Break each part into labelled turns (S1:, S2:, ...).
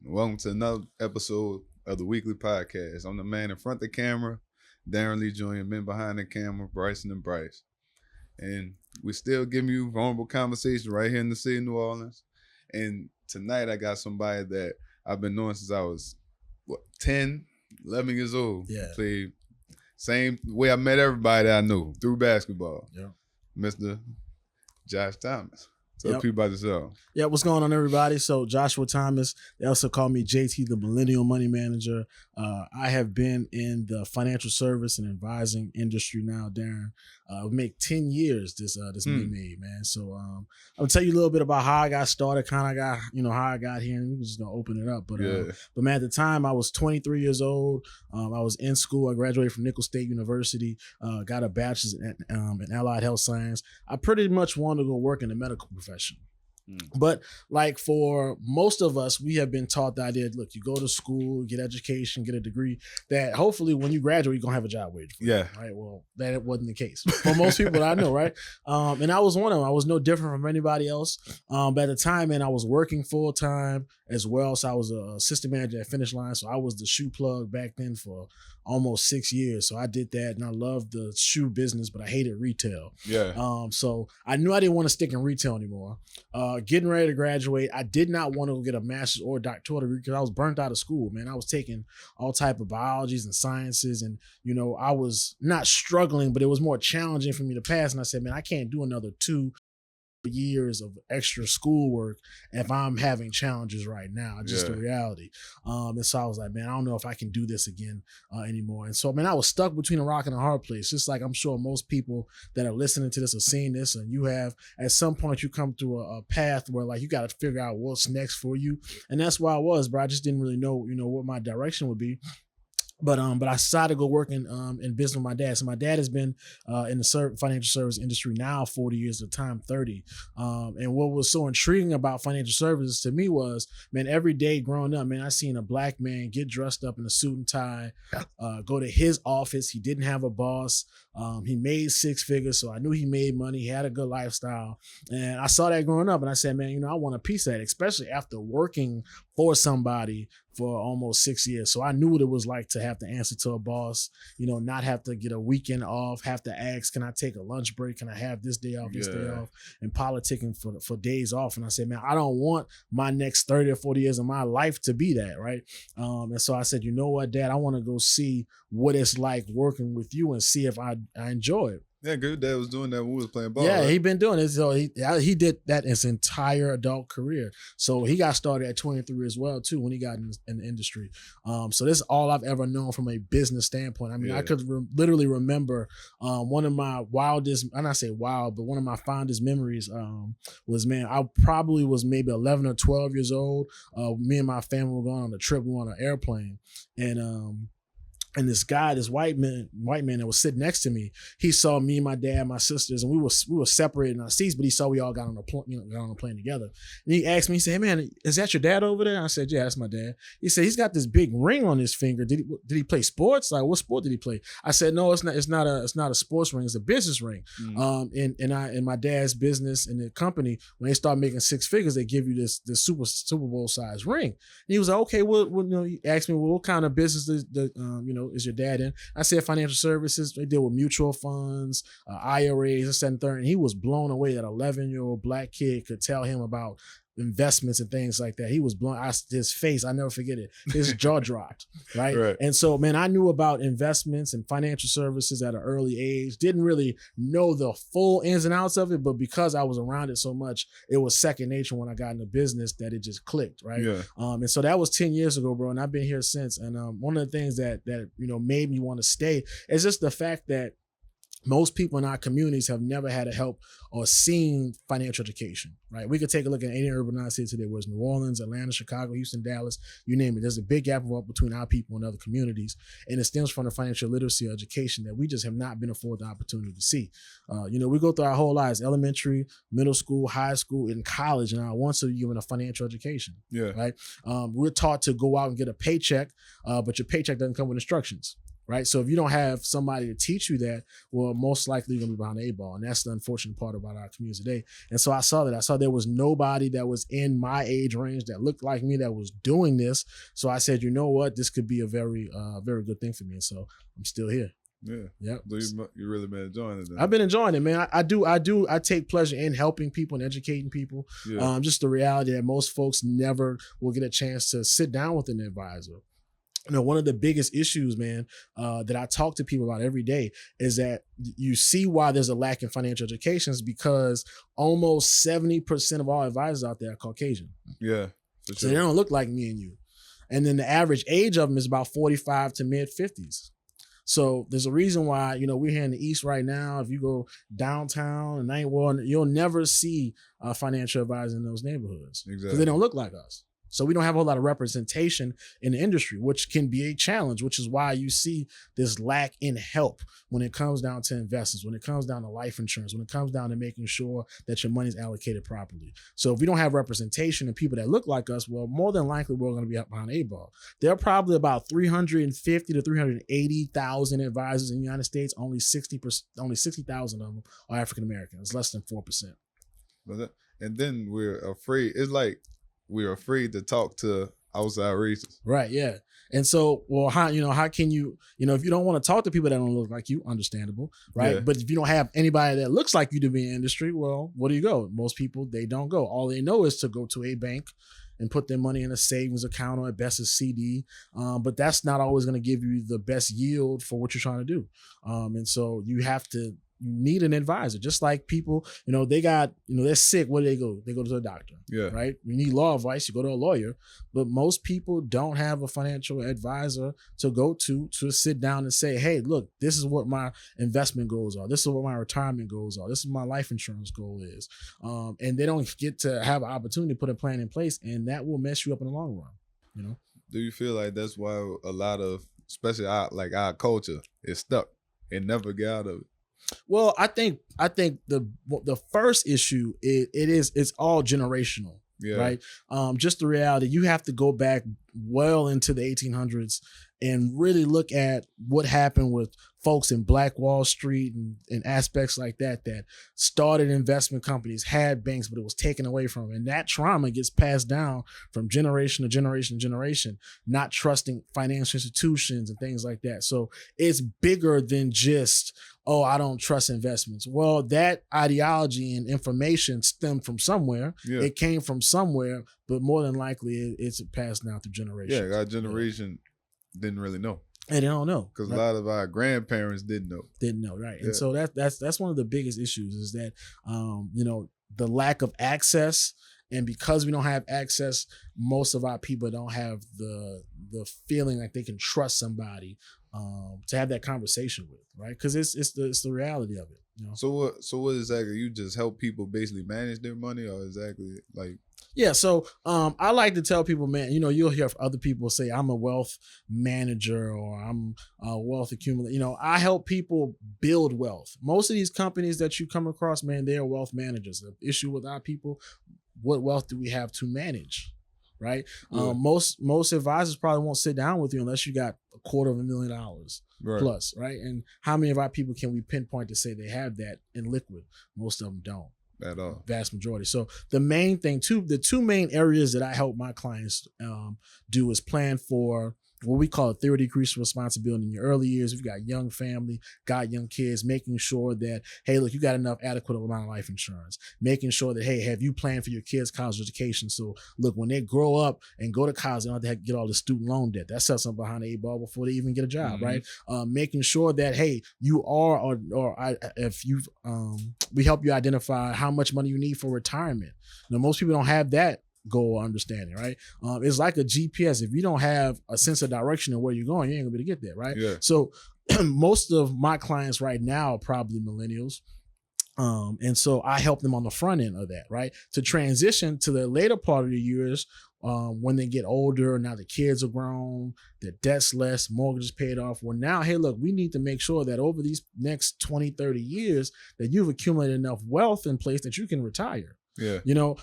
S1: Welcome to another episode of the WeakLEE Podcast. I'm the man in front of the camera, Darren Lee Jr., men behind the camera, Bryson and Bryce. And we're still giving you vulnerable conversation right here in the city of New Orleans. And tonight I got somebody that I've been knowing since I was, 10, 11 years old.
S2: Yeah.
S1: Played same way I met everybody that I knew, through basketball.
S2: Yeah.
S1: Mr. Josh Thomas. Tell
S2: Yep.
S1: people about yourself.
S2: Yeah, what's going on, everybody? So Joshua Thomas, they also call me JT, the Millennial Money Manager. I have been in the financial service and advising industry now, Darren. We make 10 years this May made, man. So I'll tell you a little bit about how I got started, kind of got, how I got here, and we're just gonna open it up. But man, at the time I was 23 years old. I was in school. I graduated from Nicholls State University, got a bachelor's in allied health science. I pretty much wanted to go work in the medical profession. But like for most of us, we have been taught the idea, look, you go to school, get education, get a degree, that hopefully when you graduate, you're going to have a job wage.
S1: Yeah.
S2: Right. Well, that wasn't the case for most people that I know. Right. And I was one of them. I was no different from anybody else. But at the time, man, I was working full time as well. So I was a assistant manager at Finish Line. So I was the shoe plug back then for almost 6 years. So I did that and I loved the shoe business, but I hated retail.
S1: Yeah.
S2: So I knew I didn't want to stick in retail anymore. Getting ready to graduate, I did not want to go get a master's or doctoral degree because I was burnt out of school, man. I was taking all type of biologies and sciences, and I was not struggling, but it was more challenging for me to pass. And I said, man, I can't do another 2 years of extra schoolwork if I'm having challenges right now. Just the reality. And so I was like, man, I don't know if I can do this again anymore. And so, man, I was stuck between a rock and a hard place. Just like I'm sure most people that are listening to this are seeing this, and you have at some point you come through a path where like you got to figure out what's next for you. And that's where I was, but I just didn't really know, what my direction would be. But I decided to go work in business with my dad. So my dad has been in the financial service industry now 40 years at the time, 30. And what was so intriguing about financial services to me was, man, every day growing up, man, I seen a black man get dressed up in a suit and tie, go to his office. He didn't have a boss. He made 6 figures, so I knew he made money. He had a good lifestyle. And I saw that growing up, and I said, man, I want a piece of that, especially after working for somebody for almost 6 years. So I knew what it was like to have to answer to a boss, not have to get a weekend off, have to ask, can I take a lunch break? Can I have this day off, this day off, and politicking for days off. And I said, man, I don't want my next 30 or 40 years of my life to be that, right? And so I said, you know what, Dad, I want to go see what it's like working with you and see if I enjoy it.
S1: Yeah, good. Dad was doing that when we was playing ball.
S2: Yeah,
S1: right?
S2: he been doing it. So he did that his entire adult career. So he got started at 23 as well too when he got in the industry. So this is all I've ever known from a business standpoint. I mean, I could literally remember one of my wildest, and I say wild, but one of my fondest memories was, man, I probably was maybe 11 or 12 years old. Me and my family were going on a trip. We were on an airplane, and this guy, this white man that was sitting next to me, he saw me, my dad, my sisters, and we were separated in our seats, but he saw we all got on a plane together. And he asked me, he said, hey man, is that your dad over there? And I said, yeah, that's my dad. He said, he's got this big ring on his finger. Did he play sports? Like, what sport did he play? I said, no, it's not a sports ring, it's a business ring. In my dad's business and the company, when they start making 6 figures, they give you this Super Bowl size ring. And he was like, okay, he asked me, well, what kind of business is your dad in? I said financial services. They deal with mutual funds, IRAs, this, that, and third. And he was blown away that 11-year-old black kid could tell him about investments and things like that. He was blown. His face, I never forget it. His jaw dropped, right? And so, man, I knew about investments and financial services at an early age. Didn't really know the full ins and outs of it, but because I was around it so much, it was second nature when I got into business that it just clicked, right? And so that was 10 years ago, bro, and I've been here since. And one of the things that made me want to stay is just the fact that most people in our communities have never had a help or seen financial education, right? We could take a look at any urbanized city today, whether it's New Orleans, Atlanta, Chicago, Houston, Dallas, you name it. There's a big gap between our people and other communities. And it stems from the financial literacy or education that we just have not been afforded the opportunity to see. We go through our whole lives, elementary, middle school, high school, and college, and I want to give a financial education, right? We're taught to go out and get a paycheck, but your paycheck doesn't come with instructions. right? So if you don't have somebody to teach you that, well, most likely you're going to be behind the 8 ball. And that's the unfortunate part about our community today. And so I saw that. I saw there was nobody that was in my age range that looked like me that was doing this. So I said, you know what? This could be a very, very good thing for me. And so I'm still here.
S1: Yeah.
S2: Yep.
S1: So you really been enjoying it then?
S2: I've been enjoying it, man. I take pleasure in helping people and educating people.
S1: Yeah.
S2: Just the reality that most folks never will get a chance to sit down with an advisor. You know, one of the biggest issues, man, that I talk to people about every day is that you see why there's a lack in financial education is because almost 70% of all advisors out there are Caucasian.
S1: Yeah. For sure.
S2: So they don't look like me and you. And then the average age of them is about 45 to mid 50s. So there's a reason why, you know, we're here in the East right now. If you go downtown and Ninth Ward, you'll never see financial advisors in those neighborhoods because they don't look like us. So we don't have a whole lot of representation in the industry, which can be a challenge, which is why you see this lack in help when it comes down to investments, when it comes down to life insurance, when it comes down to making sure that your money is allocated properly. So if we don't have representation and people that look like us, well, more than likely we're going to be up behind 8 ball. There are probably about 350 to 380,000 advisors in the United States. Only 60,000 of them are African American. It's less than 4%.
S1: And then we're afraid. It's like we're afraid to talk to outside races.
S2: Right, yeah. And so, well, how can you, if you don't want to talk to people that don't look like you, understandable, right?
S1: Yeah.
S2: But if you don't have anybody that looks like you to be in the industry, well, where do you go? Most people, they don't go. All they know is to go to a bank and put their money in a savings account or at best a CD. But that's not always going to give you the best yield for what you're trying to do. And so you need an advisor, just like people, they're sick. Where do they go? They go to the doctor, right? You need law advice, you go to a lawyer, but most people don't have a financial advisor to go to sit down and say, hey, look, this is what my investment goals are. This is what my retirement goals are. This is my life insurance goal is. And they don't get to have an opportunity to put a plan in place, and that will mess you up in the long run,
S1: Do you feel like that's why a lot of, especially our culture is stuck and never get out of it?
S2: Well, I think the first issue it's all generational, right? Just the reality, you have to go back well into the 1800s and really look at what happened with folks in Black Wall Street and aspects like that started investment companies, had banks, but it was taken away from them. And that trauma gets passed down from generation to generation to generation, not trusting financial institutions and things like that. So it's bigger than just, oh, I don't trust investments. Well, that ideology and information stemmed from somewhere. Yeah. It came from somewhere, but more than likely it's passed down through generations.
S1: Yeah, our generation didn't really know.
S2: And they don't know.
S1: Because a lot of our grandparents didn't know.
S2: Right. Yeah. And so that's one of the biggest issues is that, the lack of access. And because we don't have access, most of our people don't have the feeling like they can trust somebody to have that conversation with, right? Because it's the reality of it.
S1: So what exactly? You just help people basically manage their money, or exactly like?
S2: Yeah, so I like to tell people, man, you'll hear other people say I'm a wealth manager or I'm a wealth accumulator. I help people build wealth. Most of these companies that you come across, man, they are wealth managers. The issue with our people, what wealth do we have to manage, right? Yeah. Most advisors probably won't sit down with you unless you got $250,000 plus, right? And how many of our people can we pinpoint to say they have that in liquid? Most of them don't.
S1: At all.
S2: Vast majority. So the main thing, the two main areas that I help my clients do is plan for what we call a theory decrease responsibility in your early years. If you got young family, got young kids, making sure that, hey, look, you got enough adequate amount of life insurance. Making sure that, hey, have you planned for your kids' college education? So look, when they grow up and go to college, they don't have to get all the student loan debt. That sets them behind the 8 ball before they even get a job, right? Making sure that, hey, you are, we help you identify how much money you need for retirement. Now, most people don't have that goal or understanding, right? It's like a GPS. If you don't have a sense of direction of where you're going, you ain't gonna be able to get there, right? Yeah. So most of my clients right now are probably millennials. And so I help them on the front end of that, right? To transition to the later part of the years, when they get older, now the kids are grown, their debt's less, mortgage is paid off. Well, now, hey, look, we need to make sure that over these next 20, 30 years that you've accumulated enough wealth in place that you can retire.
S1: Yeah.
S2: You know,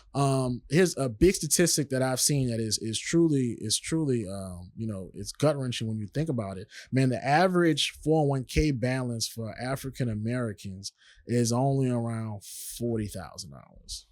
S2: here's a big statistic that I've seen that is truly, you know, it's gut wrenching when you think about it. Man, the average 401k balance for African Americans is only around $40,000.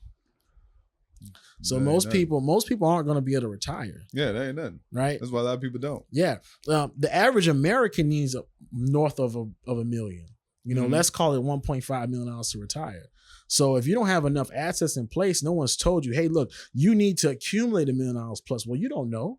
S2: So most people aren't going to be able to retire.
S1: Yeah, that ain't nothing.
S2: Right.
S1: That's why a lot of people don't.
S2: Yeah. The average American needs north of $1 million. You know, let's call it $1.5 million to retire. So if you don't have enough assets in place, no one's told you, hey, look, you need to accumulate $1 million plus. Well, you don't know,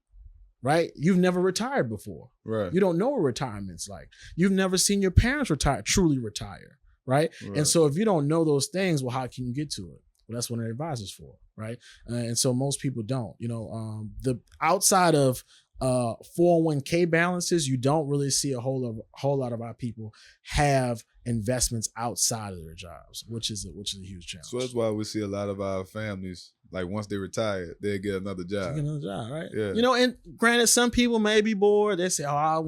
S2: right? You've never retired before.
S1: Right.
S2: You don't know what retirement's like. You've never seen your parents truly retire, right? And so if you don't know those things, well, how can you get to it? Well, that's what an advisor's for, right? And so most people don't. You know, the outside of 401k balances, you don't really see a whole lot of our people have investments outside of their jobs, which is a huge challenge.
S1: So that's why we see a lot of our families, like once they retire, they get another job.
S2: Right?
S1: Yeah.
S2: You know, and granted, some people may be bored. They say, "Oh, I'm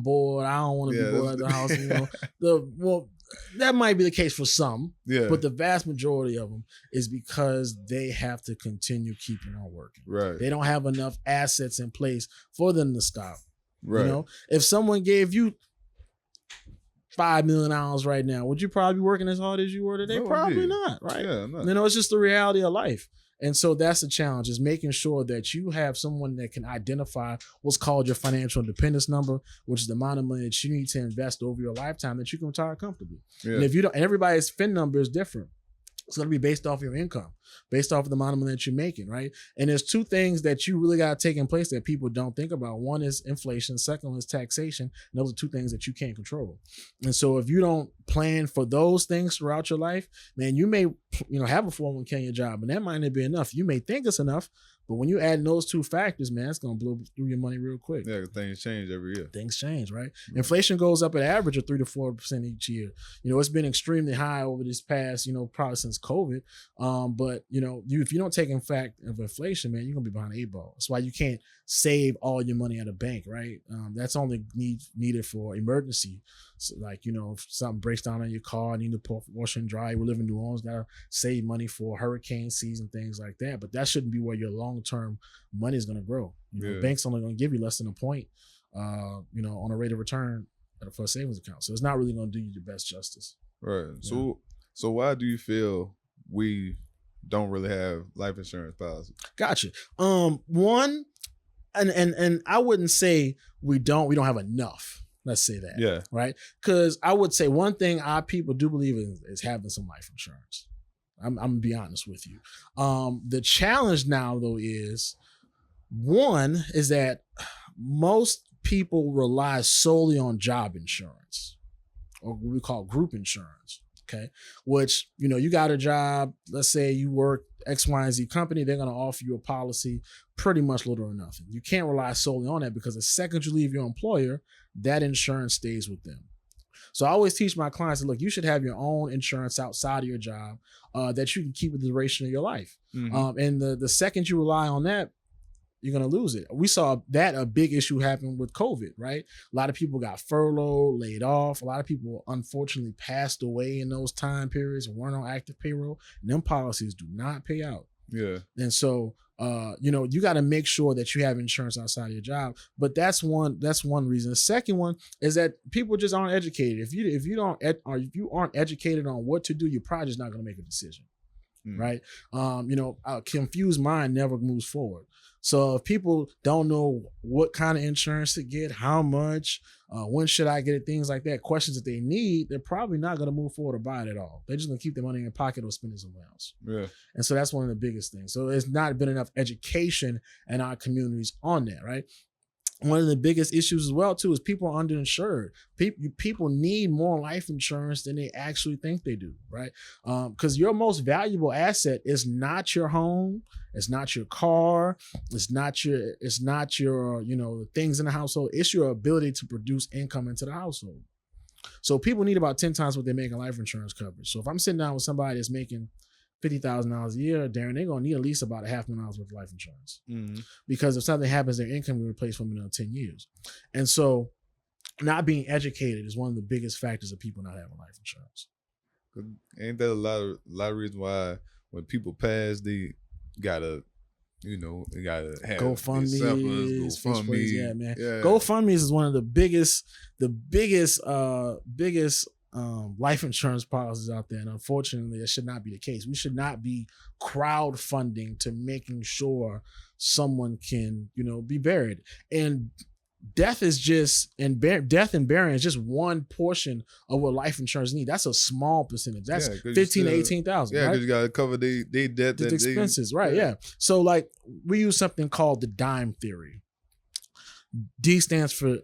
S2: bored. I don't want to be bored at the house." You know, that might be the case for some, but the vast majority of them is because they have to continue keeping on working.
S1: Right.
S2: They don't have enough assets in place for them to stop.
S1: Right.
S2: You know, if someone gave you $5 million right now, would you probably be working as hard as you were today?
S1: No,
S2: Probably not, right?
S1: Yeah, no.
S2: You know, it's just the reality of life. And so that's the challenge, is making sure that you have someone that can identify what's called your financial independence number, which is the amount of money that you need to invest over your lifetime that you can retire comfortably. Yeah. And if you don't, and everybody's FIN number is different. It's going to be based off your income, based off of the amount of money that you're making, right? And there's two things that you really got to take in place that people don't think about. One is inflation. Second one is taxation. And those are two things that you can't control. And so if you don't plan for those things throughout your life, man, you may, have a 401k in your job, and that might not be enough. You may think it's enough, but when you add those two factors, man, it's going to blow through your money real quick.
S1: Yeah, things change every year.
S2: Things change, right? Inflation goes up at average of 3 to 4% each year. You know, it's been extremely high over this past, probably since COVID. But if you don't take in fact of inflation, man, you're gonna be behind the 8 ball. That's why you can't save all your money at a bank, right? That's only needed for emergency. So if something breaks down on your car, need to put wash and dry. We live in New Orleans, gotta save money for hurricane season, things like that. But that shouldn't be where your long-term money is gonna grow. Banks only gonna give you less than a point, on a rate of return for a savings account. So it's not really gonna do you the best justice.
S1: Right. Yeah. So why do you feel we don't really have life insurance policy?
S2: Gotcha. One, and I wouldn't say we don't have enough. Let's say that.
S1: Yeah.
S2: Right. Because I would say one thing our people do believe in is having some life insurance. I'm gonna be honest with you. The challenge now though is that most people rely solely on job insurance, or what we call group insurance. Okay. Which, you got a job, let's say you work X, Y, and Z company, they're going to offer you a policy pretty much little or nothing. You can't rely solely on that, because the second you leave your employer, that insurance stays with them. So I always teach my clients that, look, you should have your own insurance outside of your job that you can keep for the duration of your life. Mm-hmm. And the second you rely on that, you're going to lose it. We saw that a big issue happen with COVID, right? A lot of people got furloughed, laid off. A lot of people, unfortunately, passed away in those time periods and weren't on active payroll. And them policies do not pay out. Yeah. And so, you got to make sure that you have insurance outside of your job. But that's one reason. The second one is that people just aren't educated. If you aren't educated on what to do, you're probably just not going to make a decision. Right. A confused mind never moves forward. So if people don't know what kind of insurance to get, how much, when should I get it, things like that, questions that they need, they're probably not going to move forward or buy it at all. They're just going to keep their money in their pocket or spend it somewhere else. Yeah. And so that's one of the biggest things. So there's not been enough education in our communities on that, right? One of the biggest issues as well, too, is people are underinsured. People need more life insurance than they actually think they do, right? Because your most valuable asset is not your home, it's not your car, it's not your the things in the household. It's your ability to produce income into the household. So people need about 10 times what they make in life insurance coverage. So if I'm sitting down with somebody that's making $50,000 a year, Darren, they're going to need at least about $500,000 worth of life insurance. Mm-hmm. Because if something happens, their income will be replaced for them in another 10 years. And so not being educated is one of the biggest factors of people not having life insurance.
S1: Ain't that a lot of reason why when people pass, they gotta, they gotta have
S2: GoFundMe, yeah, man. GoFundMe is one of the biggest life insurance policies out there, and unfortunately, it should not be the case. We should not be crowdfunding to making sure someone can, be buried. And death and burying is just one portion of what life insurance needs. That's a small percentage. That's 15 to 18,000.
S1: Yeah, because
S2: right?
S1: you got to cover the debt,
S2: the expenses, right? Yeah. So like we use something called the DIME theory. D stands for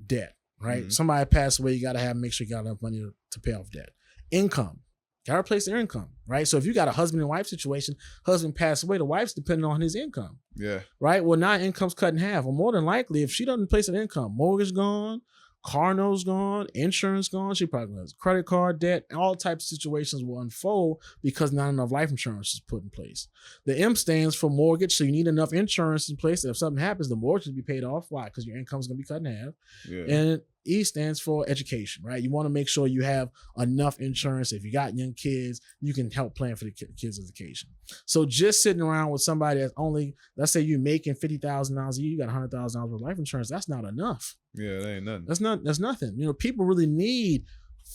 S2: debt, right? Mm-hmm. Somebody passed away, you got to make sure you got enough money to pay off debt. Income. Got to replace their income, right? So if you got a husband and wife situation, husband passed away, the wife's depending on his income.
S1: Yeah.
S2: Right? Well, now income's cut in half. Well, more than likely, if she doesn't replace an income, mortgage gone, car notes gone, insurance gone, she probably has credit card debt, all types of situations will unfold because not enough life insurance is put in place. The M stands for mortgage, so you need enough insurance in place that if something happens, the mortgage will be paid off. Why? Because your income's going to be cut in half.
S1: Yeah.
S2: And E stands for education, right? You want to make sure you have enough insurance. If you got young kids, you can help plan for the kids' education. So just sitting around with somebody that's only, let's say you're making $50,000 a year, you got $100,000 worth of life insurance, that's not enough.
S1: Yeah, that ain't nothing.
S2: That's nothing. People really need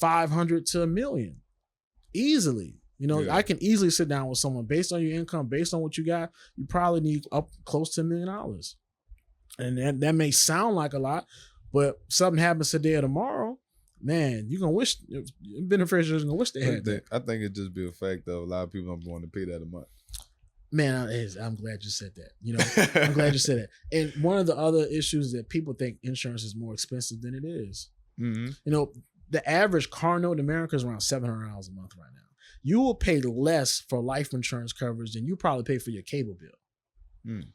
S2: 500 to $1 million easily. I can easily sit down with someone based on your income, based on what you got, you probably need up close to $1 million. And that may sound like a lot, but something happens today or tomorrow, man, you're going to wish, beneficiaries are going to wish they had that.
S1: I think it just be a fact that a lot of people don't want to pay that a month.
S2: Man, I'm glad you said that. I'm glad you said that. And one of the other issues that people think insurance is more expensive than it is.
S1: Mm-hmm.
S2: The average car note in America is around $700 a month right now. You will pay less for life insurance coverage than you probably pay for your cable bill.
S1: Mm.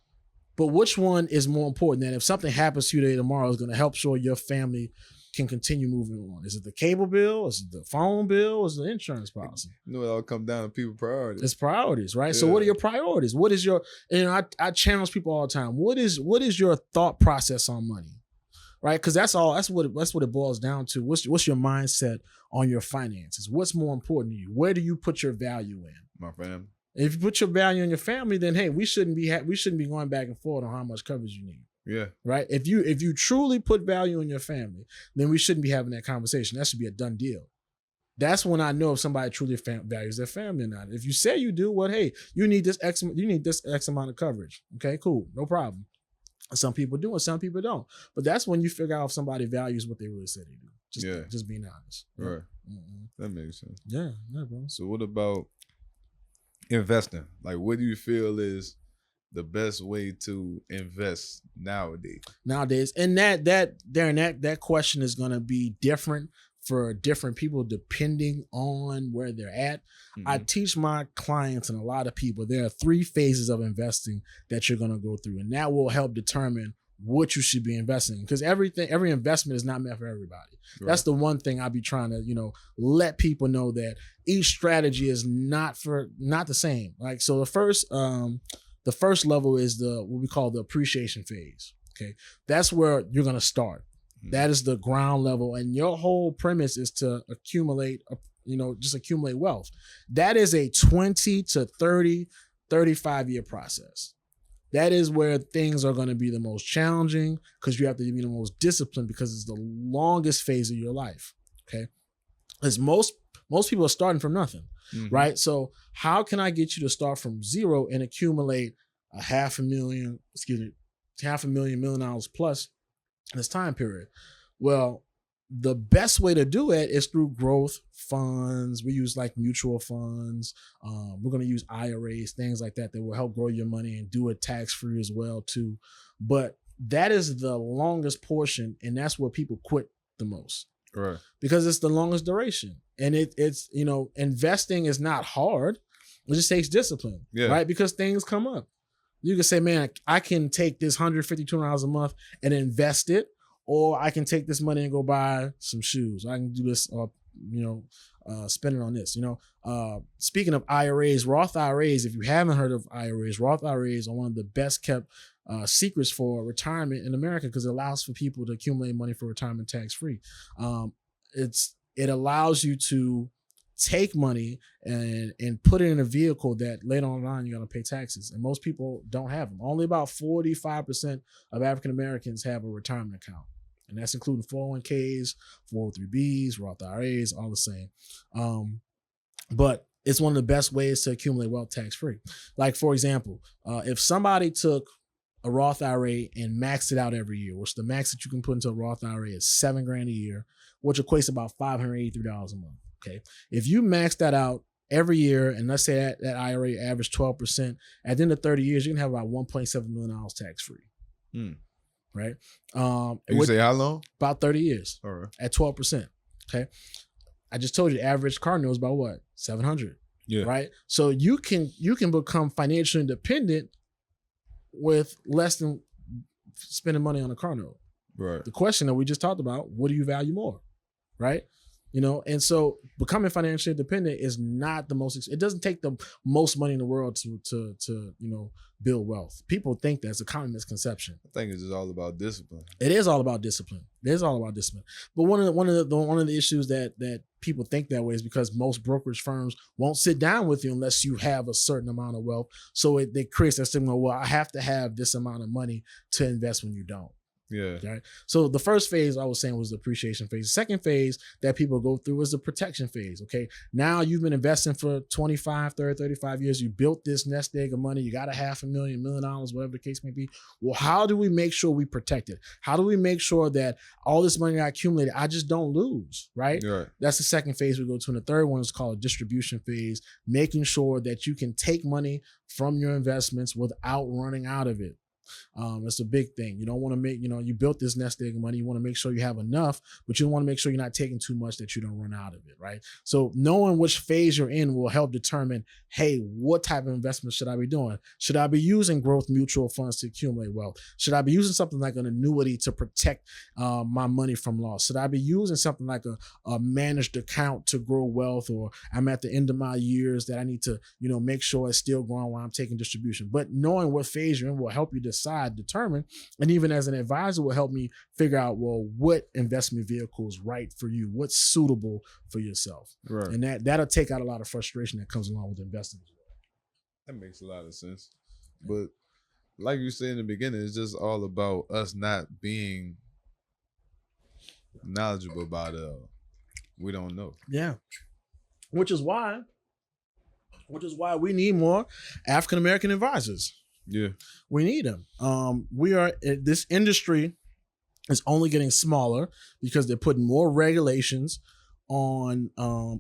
S2: But which one is more important than if something happens to you today, tomorrow is going to help sure your family can continue moving on? Is it the cable bill? Is it the phone bill? Is it the insurance policy?
S1: It all comes down to people's priorities.
S2: It's priorities, right?
S1: Yeah.
S2: So what are your priorities? What is your, I challenge people all the time. What is your thought process on money? Right? Because that's what it boils down to. What's your mindset on your finances? What's more important to you? Where do you put your value in?
S1: My family.
S2: If you put your value in your family, then hey, we shouldn't be going back and forth on how much coverage you need.
S1: Yeah.
S2: Right. If you truly put value in your family, then we shouldn't be having that conversation. That should be a done deal. That's when I know if somebody truly values their family or not. If you say you do, well, hey, you need this X amount of coverage. Okay, cool, no problem. Some people do and some people don't. But that's when you figure out if somebody values what they really say they do. Just being honest.
S1: Right.
S2: Mm-hmm.
S1: That makes sense.
S2: Yeah, bro.
S1: So what about investing? Like, what do you feel is the best way to invest nowadays?
S2: And that question is going to be different for different people depending on where they're at. Mm-hmm. I teach my clients and a lot of people, there are 3 phases of investing that you're going to go through, and that will help determine what you should be investing in, because every investment is not meant for everybody. Right. That's the one thing I'll be trying to, let people know, that each strategy is not the same. Like, so the first level is what we call the appreciation phase. Okay. That's where you're going to start. Mm-hmm. That is the ground level. And your whole premise is to accumulate wealth. That is a 20 to 30, 35 year process. That is where things are going to be the most challenging, because you have to be the most disciplined, because it's the longest phase of your life. Okay. Because most people are starting from nothing. Mm-hmm. Right. So how can I get you to start from zero and accumulate $500,000 $1 million plus in this time period? Well, the best way to do it is through growth funds. We use like mutual funds. We're going to use IRAs, things like that will help grow your money and do it tax-free as well too. But that is the longest portion, and that's where people quit the most.
S1: Right.
S2: Because it's the longest duration. And it's investing is not hard. It just takes discipline. Yeah. Right? Because things come up. You can say, man, I can take this $152 a month and invest it, or I can take this money and go buy some shoes. I can do this, spend it on this. Speaking of IRAs, Roth IRAs, if you haven't heard of IRAs, Roth IRAs are one of the best kept secrets for retirement in America, because it allows for people to accumulate money for retirement tax-free. It allows you to take money and put it in a vehicle that later on the line you're going to pay taxes. And most people don't have them. Only about 45% of African Americans have a retirement account. And that's including 401ks, 403bs, Roth IRAs, all the same. But it's one of the best ways to accumulate wealth tax-free. Like, for example, if somebody took a Roth IRA and maxed it out every year, which the max that you can put into a Roth IRA is $7,000 a year, which equates to about $583 a month. Okay. If you max that out every year, and let's say that IRA averaged 12%, at the end of 30 years, you can have about $1.7 million tax-free. Right.
S1: You say how long?
S2: About 30 years.
S1: All right.
S2: At 12%. Okay. I just told you the average car note is about what? 700.
S1: Yeah.
S2: Right. So you can become financially independent with less than spending money on a car note.
S1: Right.
S2: The question that we just talked about, what do you value more? Right. And so becoming financially independent is not the most, it doesn't take the most money in the world to build wealth. People think that's a common misconception.
S1: I think it's just all about discipline.
S2: It is all about discipline. It is all about discipline. But one of the issues that people think that way is because most brokerage firms won't sit down with you unless you have a certain amount of wealth. So it creates that stigma. Well, I have to have this amount of money to invest when you don't.
S1: Yeah.
S2: Right. So the first phase I was saying was the appreciation phase. The second phase that people go through is the protection phase. Okay. Now you've been investing for 25, 30, 35 years. You built this nest egg of money. You got $500,000, $1 million, whatever the case may be. Well, how do we make sure we protect it? How do we make sure that all this money I accumulated, I just don't lose? Right.
S1: Right.
S2: That's the second phase we go to. And the third one is called a distribution phase, making sure that you can take money from your investments without running out of it. It's a big thing. You don't want to make, you built this nest egg of money. You want to make sure you have enough, but you want to make sure you're not taking too much that you don't run out of it. Right. So knowing which phase you're in will help determine, hey, what type of investment should I be doing? Should I be using growth mutual funds to accumulate wealth? Should I be using something like an annuity to protect my money from loss? Should I be using something like a managed account to grow wealth? Or I'm at the end of my years that I need to, make sure it's still growing while I'm taking distribution. But knowing what phase you're in will help you determine, and even as an advisor will help me figure out, well, what investment vehicle is right for you, what's suitable for yourself.
S1: Right.
S2: And that'll take out a lot of frustration that comes along with investing as well.
S1: That makes a lot of sense. But like you said in the beginning, it's just all about us not being knowledgeable about it. We don't know. Yeah.
S2: Which is why we need more African American advisors.
S1: Yeah.
S2: We need them. This industry is only getting smaller because they're putting more regulations on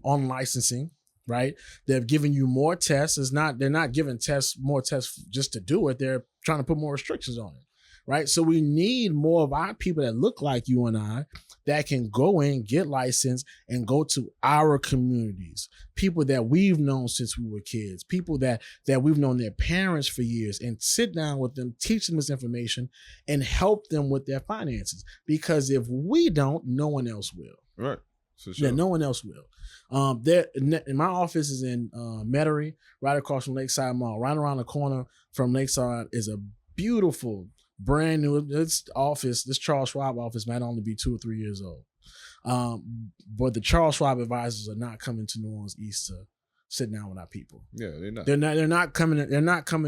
S2: licensing, right? They're giving you more tests. They're not giving more tests just to do it. They're trying to put more restrictions on it, right? So we need more of our people that look like you and I that can go in, get licensed, and go to our communities. People that we've known since we were kids, people that we've known their parents for years, and sit down with them, teach them this information, and help them with their finances. Because if we don't, no one else will.
S1: Right. For sure.
S2: Yeah, no one else will. My office is in Metairie, right across from Lakeside Mall. Right around the corner from Lakeside is a beautiful, brand new, this Charles Schwab office might only be 2 or 3 years old. But the Charles Schwab advisors are not coming to New Orleans East to sit down with our people.
S1: Yeah, they're not.
S2: They're not coming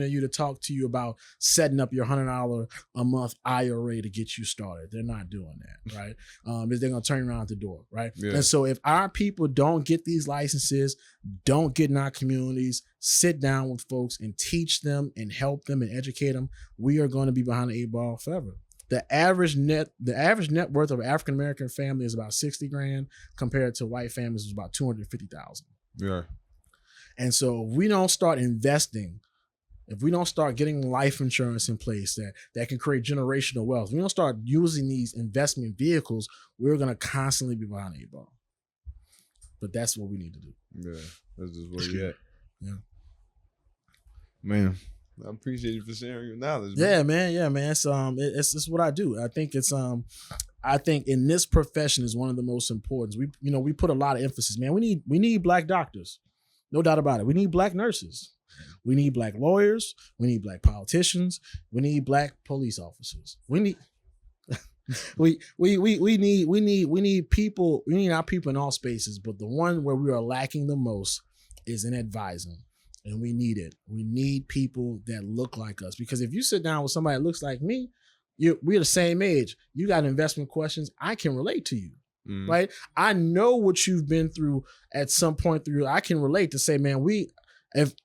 S2: to you to talk to you about setting up your $100 a month IRA to get you started. They're not doing that, right? They're gonna turn around at the door, right? Yeah. And so if our people don't get these licenses, don't get in our communities, sit down with folks and teach them and help them and educate them, we are going to be behind the 8 ball forever. The average net worth of an African American family is about $60,000 compared to white families is about $250,000.
S1: Yeah.
S2: And so if we don't start investing, if we don't start getting life insurance in place that can create generational wealth, if we don't start using these investment vehicles, we're going to constantly be behind the 8 ball. But that's what we need to do.
S1: Yeah, that's just where you're at.
S2: Yeah.
S1: Man, I appreciate you for sharing your knowledge.
S2: Man. Yeah, man. It's what I do. I think I think in this profession is one of the most important. We put a lot of emphasis, man. We need Black doctors. No doubt about it. We need Black nurses. We need Black lawyers. We need Black politicians. We need Black police officers. We we need people. We need our people in all spaces, but the one where we are lacking the most is in advising, and we need it. We need people that look like us, because if you sit down with somebody that looks like me, we're the same age. You got investment questions. I can relate to you, right? I know what you've been through at some point through. I can relate to say, man,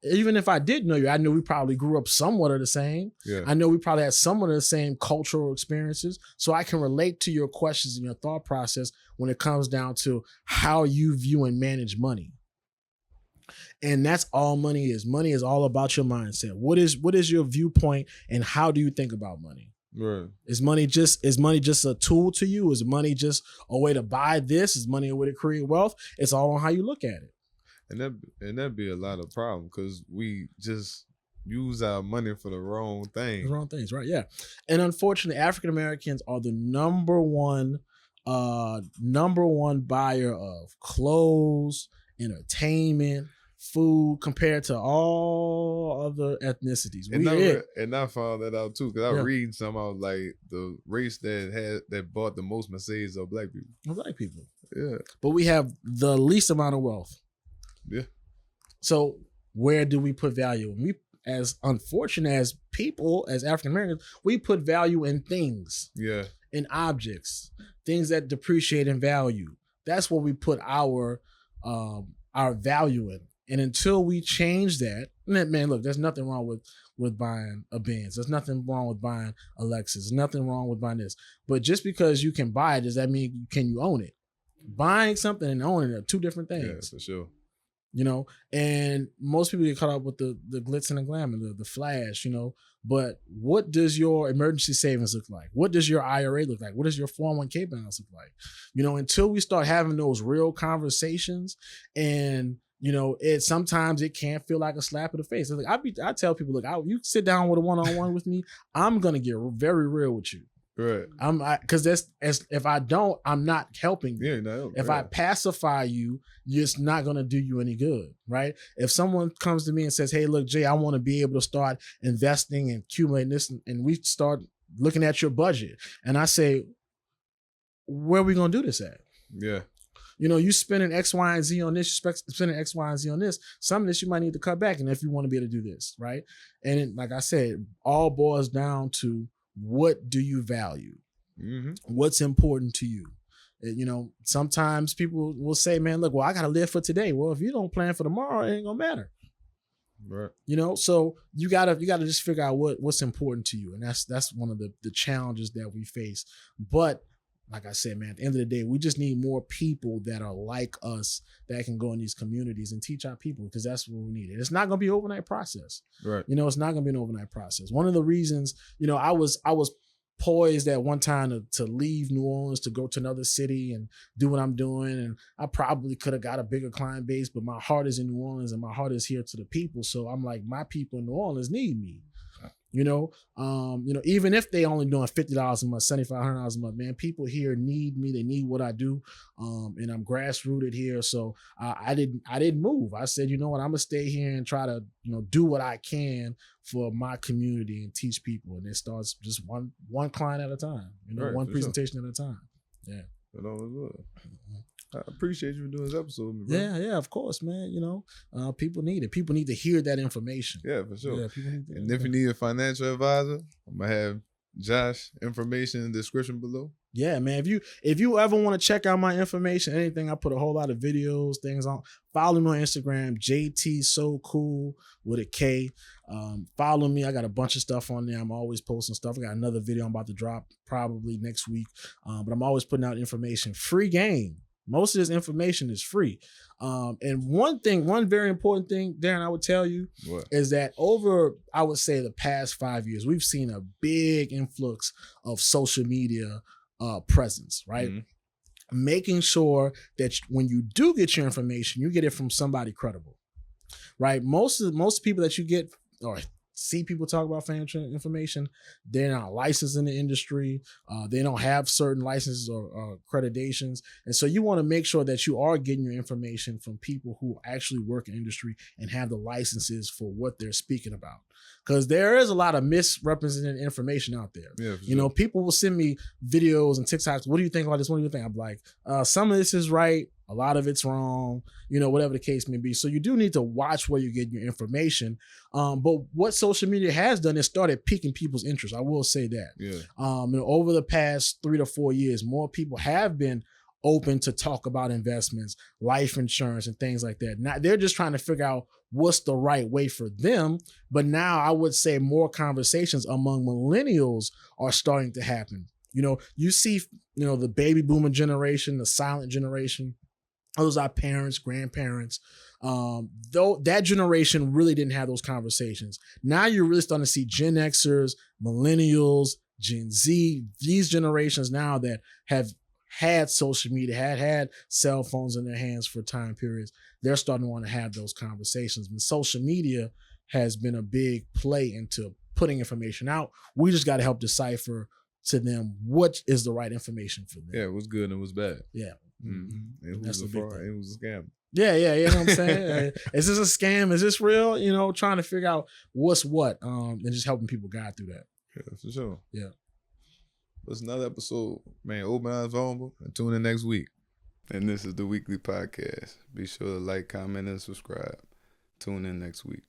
S2: even if I did know you, I know we probably grew up somewhat of the same.
S1: Yeah.
S2: I know we probably had somewhat of the same cultural experiences. So I can relate to your questions and your thought process when it comes down to how you view and manage money. And that's all money is. Money is all about your mindset. What is your viewpoint, and how do you think about money?
S1: Right.
S2: Is money just a tool to you? Is money just a way to buy this? Is money a way to create wealth? It's all on how you look at it.
S1: And that'd be a lot of problem, because we just use our money for the wrong thing.
S2: The wrong things, right? Yeah. And unfortunately, African Americans are the number one buyer of clothes, entertainment, food, compared to all other ethnicities.
S1: And I found that out too, because I was reading something. I was like, the race that bought the most Mercedes are black people.
S2: Black people.
S1: Yeah.
S2: But we have the least amount of wealth.
S1: Yeah.
S2: So where do we put value? We, as unfortunate as people, as African Americans, we put value in things.
S1: Yeah.
S2: In objects, things that depreciate in value. That's what we put our value in. And until we change that, man, look, there's nothing wrong with buying a Benz. There's nothing wrong with buying a Lexus. There's nothing wrong with buying this. But just because you can buy it, does that mean can you own it? Buying something and owning it are two different things.
S1: Yeah, for sure.
S2: You know, and most people get caught up with the glitz and the glamour, the flash, you know. But what does your emergency savings look like? What does your IRA look like? What does your 401k balance look like? You know, until we start having those real conversations, and you know, sometimes it can feel like a slap in the face. Like I tell people, look, you sit down with a one-on-one with me, I'm gonna get very real with you.
S1: Right.
S2: Because if I don't, I'm not helping you.
S1: Yeah, no.
S2: If I pacify you, it's not going to do you any good, right? If someone comes to me and says, hey, look, Jay, I want to be able to start investing and accumulating this, and we start looking at your budget, and I say, where are we going to do this at?
S1: Yeah.
S2: You know, you spending X, Y, and Z on this, you spending X, Y, and Z on this. Some of this you might need to cut back, and if you want to be able to do this, right? And like I said, all boils down to, what do you value? Mm-hmm. What's important to you? You know, sometimes people will say, man, look, well, I got to live for today. Well, if you don't plan for tomorrow, it ain't gonna matter.
S1: Right.
S2: You know, so you gotta just figure out what's important to you. And that's one of the challenges that we face. But like I said, man, at the end of the day, we just need more people that are like us that can go in these communities and teach our people, because that's what we need. It's not going to be an overnight process.
S1: Right.
S2: You know, it's not going to be an overnight process. One of the reasons, you know, I was poised at one time to leave New Orleans to go to another city and do what I'm doing. And I probably could have got a bigger client base, but my heart is in New Orleans and my heart is here to the people. So I'm like, my people in New Orleans need me. You know, even if they only doing $50 a month, $7,500 a month, man, people here need me. They need what I do. And I'm grassrooted here. So I didn't move. I said, you know what, I'm gonna stay here and try to, you know, do what I can for my community and teach people. And it starts just one client at a time, you know, right, one presentation at a time. Yeah.
S1: It always will. I appreciate you for doing this episode with me, bro.
S2: Yeah, of course, man. You know, people need it. People need to hear that information.
S1: Yeah, for sure.
S2: Yeah, people need to
S1: and if you need a financial advisor, I'm gonna have Josh information in the description below.
S2: Yeah, man. If you ever want to check out my information, anything, I put a whole lot of videos, things on. Follow me on Instagram, JT So Cool with a K. Follow me. I got a bunch of stuff on there. I'm always posting stuff. I got another video I'm about to drop probably next week. But I'm always putting out information. Free game. Most of this information is free. And one very important thing, Darren, I would tell you, is that over, I would say, the past 5 years, we've seen a big influx of social media presence, right? Mm-hmm. Making sure that when you do get your information, you get it from somebody credible, right? Most people that you get, or see people talk about financial information. They're not licensed in the industry. They don't have certain licenses or accreditations. And so you want to make sure that you are getting your information from people who actually work in industry and have the licenses for what they're speaking about. Because there is a lot of misrepresented information out there.
S1: Yeah,
S2: you know, people will send me videos and TikToks. What do you think about this? What do you think? I'm like, some of this is right. A lot of it's wrong, you know, whatever the case may be. So you do need to watch where you get your information. But what social media has done is started piquing people's interest. I will say that.
S1: Yeah.
S2: You know, over the past 3 to 4 years, more people have been open to talk about investments, life insurance, and things like that. Now they're just trying to figure out what's the right way for them. But now I would say more conversations among millennials are starting to happen. You know, you see, you know, the baby boomer generation, the silent generation, those are parents, grandparents. Though that generation really didn't have those conversations. Now you're really starting to see Gen Xers, millennials, Gen Z, these generations now that have had social media, had cell phones in their hands for time periods. They're starting to want to have those conversations. And social media has been a big play into putting information out. We just got to help decipher to them what is the right information for them.
S1: Yeah, it was good and it was bad.
S2: Yeah.
S1: Mm-hmm. It was a scam.
S2: Yeah, you know what I'm saying? Is this a scam? Is this real? You know, trying to figure out what's what, and just helping people guide through that.
S1: Yeah, for sure.
S2: Yeah.
S1: It's another episode, man. Open eyes, vulnerable, and tune in next week. And this is the WeakLEE Podcast. Be sure to like, comment, and subscribe. Tune in next week.